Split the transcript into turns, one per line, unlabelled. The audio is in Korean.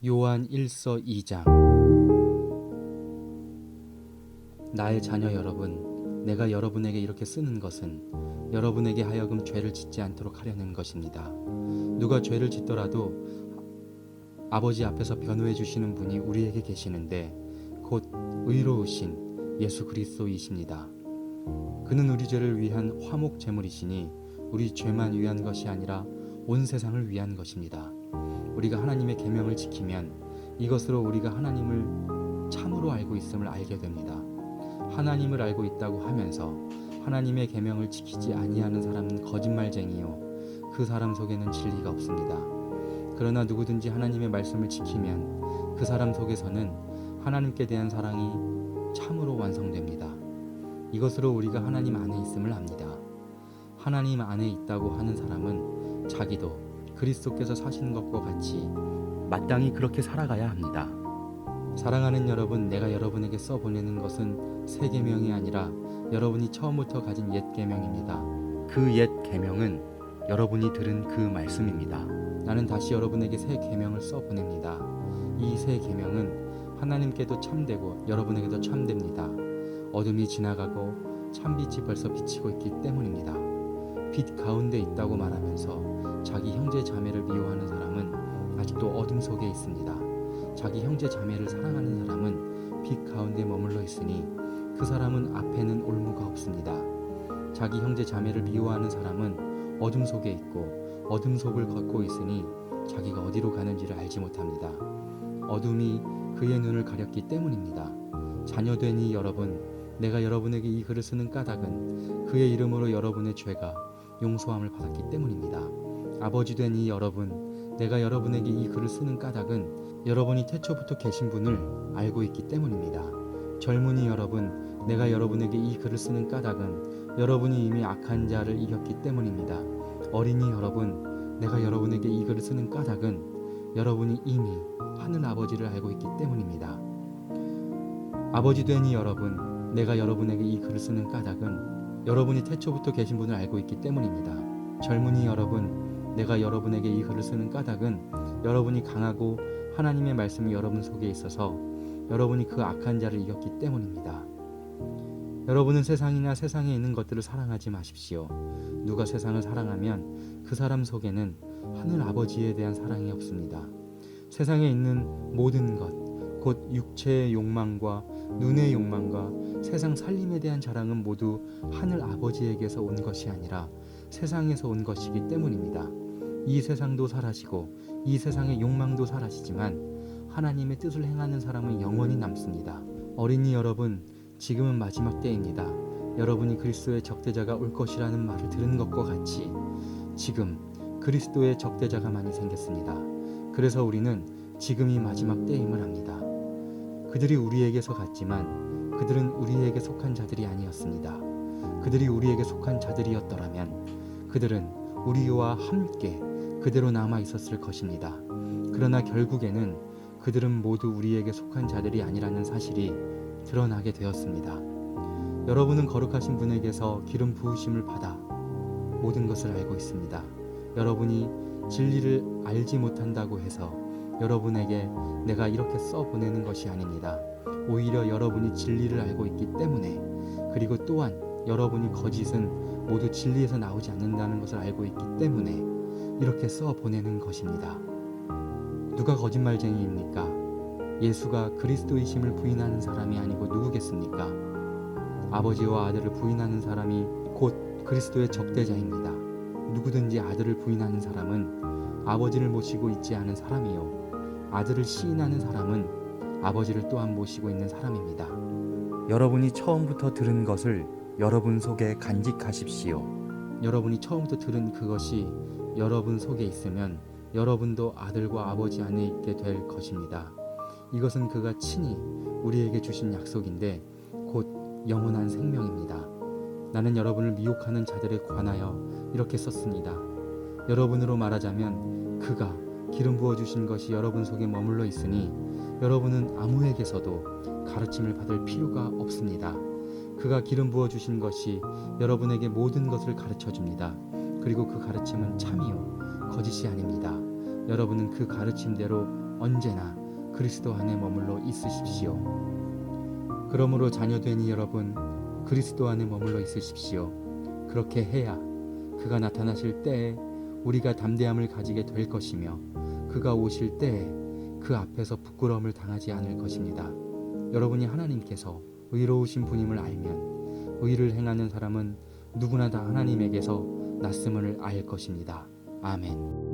요한 1서 2장. 나의 자녀 여러분, 내가 여러분에게 이렇게 쓰는 것은 여러분에게 하여금 죄를 짓지 않도록 하려는 것입니다. 누가 죄를 짓더라도 아버지 앞에서 변호해 주시는 분이 우리에게 계시는데 곧 의로우신 예수 그리스도이십니다. 그는 우리 죄를 위한 화목 제물이시니 우리 죄만 위한 것이 아니라 온 세상을 위한 것입니다. 우리가 하나님의 계명을 지키면 이것으로 우리가 하나님을 참으로 알고 있음을 알게 됩니다. 하나님을 알고 있다고 하면서 하나님의 계명을 지키지 아니하는 사람은 거짓말쟁이요 그 사람 속에는 진리가 없습니다. 그러나 누구든지 하나님의 말씀을 지키면 그 사람 속에서는 하나님께 대한 사랑이 참으로 완성됩니다. 이것으로 우리가 하나님 안에 있음을 압니다. 하나님 안에 있다고 하는 사람은 자기도 그리스도께서 사신 것과 같이 마땅히 그렇게 살아가야 합니다. 사랑하는 여러분, 내가 여러분에게 써보내는 것은 새 계명이 아니라 여러분이 처음부터 가진 옛 계명입니다. 그 옛 계명은 여러분이 들은 그 말씀입니다. 나는 다시 여러분에게 새 계명을 써보냅니다. 이 새 계명은 하나님께도 참되고 여러분에게도 참됩니다. 어둠이 지나가고 참빛이 벌써 비치고 있기 때문입니다. 빛 가운데 있다고 말하면서 자기 형제 자매를 미워하는 사람은 아직도 어둠 속에 있습니다. 자기 형제 자매를 사랑하는 사람은 빛 가운데 머물러 있으니 그 사람은 앞에는 올무가 없습니다. 자기 형제 자매를 미워하는 사람은 어둠 속에 있고 어둠 속을 걷고 있으니 자기가 어디로 가는지를 알지 못합니다. 어둠이 그의 눈을 가렸기 때문입니다. 자녀되니 여러분, 내가 여러분에게 이 글을 쓰는 까닭은 그의 이름으로 여러분의 죄가 용서함을 받았기 때문입니다. 아버지 되니 여러분, 내가 여러분에게 이 글을 쓰는 까닭은 여러분이 태초부터 계신 분을 알고 있기 때문입니다. 젊은이 여러분, 내가 여러분에게 이 글을 쓰는 까닭은 여러분이 이미 악한 자를 이겼기 때문입니다. 어린이 여러분, 내가 여러분에게 이 글을 쓰는 까닭은 여러분이 이미 하늘 아버지를 알고 있기 때문입니다. 아버지 되니 여러분, 내가 여러분에게 이 글을 쓰는 까닭은 여러분이 태초부터 계신 분을 알고 있기 때문입니다. 젊은이 여러분, 내가 여러분에게 이 글을 쓰는 까닭은 여러분이 강하고 하나님의 말씀이 여러분 속에 있어서 여러분이 그 악한 자를 이겼기 때문입니다. 여러분은 세상이나 세상에 있는 것들을 사랑하지 마십시오. 누가 세상을 사랑하면 그 사람 속에는 하늘 아버지에 대한 사랑이 없습니다. 세상에 있는 모든 것, 곧 육체의 욕망과 눈의 욕망과 세상 살림에 대한 자랑은 모두 하늘 아버지에게서 온 것이 아니라 세상에서 온 것이기 때문입니다. 이 세상도 사라지고 이 세상의 욕망도 사라지지만 하나님의 뜻을 행하는 사람은 영원히 남습니다. 어린이 여러분, 지금은 마지막 때입니다. 여러분이 그리스도의 적대자가 올 것이라는 말을 들은 것과 같이 지금 그리스도의 적대자가 많이 생겼습니다. 그래서 우리는 지금이 마지막 때임을 압니다. 그들이 우리에게서 갔지만 그들은 우리에게 속한 자들이 아니었습니다. 그들이 우리에게 속한 자들이었더라면 그들은 우리와 함께 그대로 남아 있었을 것입니다. 그러나 결국에는 그들은 모두 우리에게 속한 자들이 아니라는 사실이 드러나게 되었습니다. 여러분은 거룩하신 분에게서 기름 부으심을 받아 모든 것을 알고 있습니다. 여러분이 진리를 알지 못한다고 해서 여러분에게 내가 이렇게 써보내는 것이 아닙니다. 오히려 여러분이 진리를 알고 있기 때문에, 그리고 또한 여러분이 거짓은 모두 진리에서 나오지 않는다는 것을 알고 있기 때문에 이렇게 써보내는 것입니다. 누가 거짓말쟁이입니까? 예수가 그리스도이심을 부인하는 사람이 아니고 누구겠습니까? 아버지와 아들을 부인하는 사람이 곧 그리스도의 적대자입니다. 누구든지 아들을 부인하는 사람은 아버지를 모시고 있지 않은 사람이요 아들을 시인하는 사람은 아버지를 또한 모시고 있는 사람입니다. 여러분이 처음부터 들은 것을 여러분 속에 간직하십시오. 여러분이 처음부터 들은 그것이 여러분 속에 있으면 여러분도 아들과 아버지 안에 있게 될 것입니다. 이것은 그가 친히 우리에게 주신 약속인데 곧 영원한 생명입니다. 나는 여러분을 미혹하는 자들에 관하여 이렇게 썼습니다. 여러분으로 말하자면 그가 기름 부어주신 것이 여러분 속에 머물러 있으니 여러분은 아무에게서도 가르침을 받을 필요가 없습니다. 그가 기름 부어주신 것이 여러분에게 모든 것을 가르쳐줍니다. 그리고 그 가르침은 참이요 거짓이 아닙니다. 여러분은 그 가르침대로 언제나 그리스도 안에 머물러 있으십시오. 그러므로 자녀되니 여러분, 그리스도 안에 머물러 있으십시오. 그렇게 해야 그가 나타나실 때에 우리가 담대함을 가지게 될 것이며, 그가 오실 때에 그 앞에서 부끄러움을 당하지 않을 것입니다. 여러분이 하나님께서 의로우신 분임을 알면 의를 행하는 사람은 누구나 다 하나님에게서 났음을 알 것입니다. 아멘.